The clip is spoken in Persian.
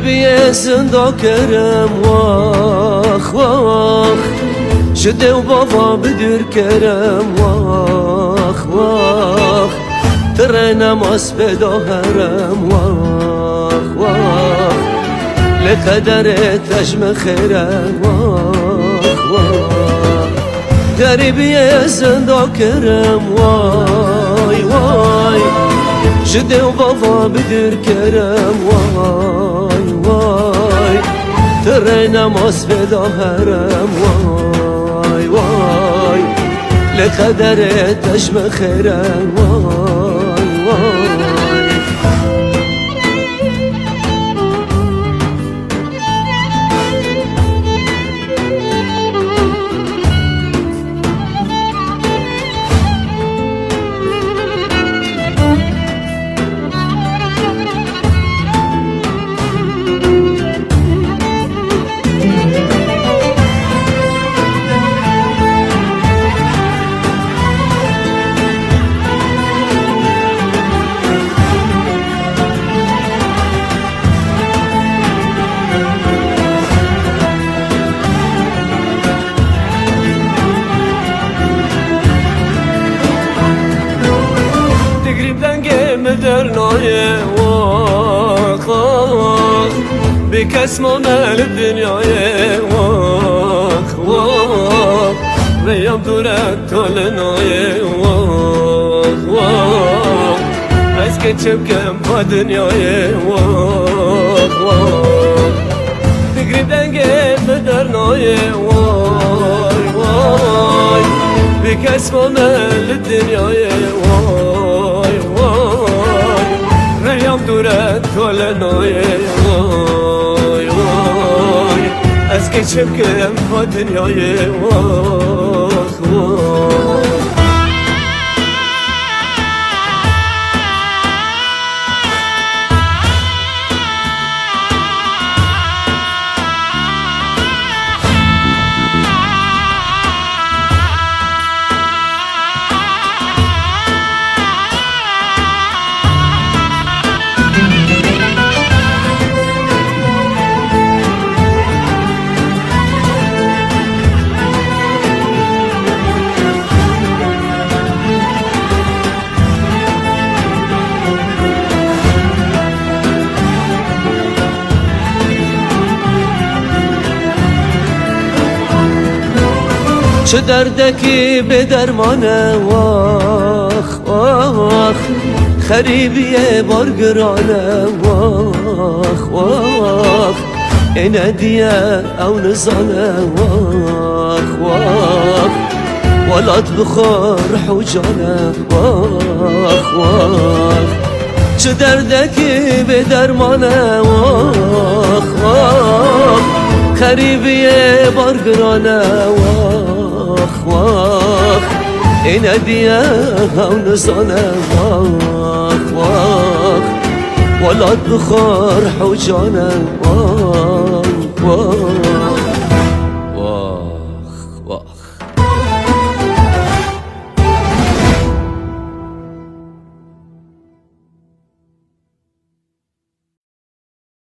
غریبی زندا کرم واخ واخ شده و بابا بدر کرم واخ واخ تره نماز پیدا هرم واخ واخ لقدر تجم خیرم واخ واخ غریبی زندا کرم وای وای شده و بابا بدر کرم وای وای تره نماز پیدا هرم وای وای لقدر تجم خیرم وای وای در نایه واخ واخ بکس مال دنیای واخ واخ ریم دورت تال نایه واخ واخ از که چبکم با دنیای واخ واخ بگریم دنگه در نایه وای وای بکس مال دنیای وای ریم دورت کل نایه وای وای از که چبکم با دنیای واخ وای چه دردکی به درمانه واخ واخ خریبی بارگرانه واخ واخ این دیه او نزانه واخ واخ ولات بخور حجانه واخ واخ چه دردکی به درمانه واخ واخ خریبی بارگرانه واخ واخ این دیه هم نزانه واخ واخ ولاد بخور حجانه واخ واخ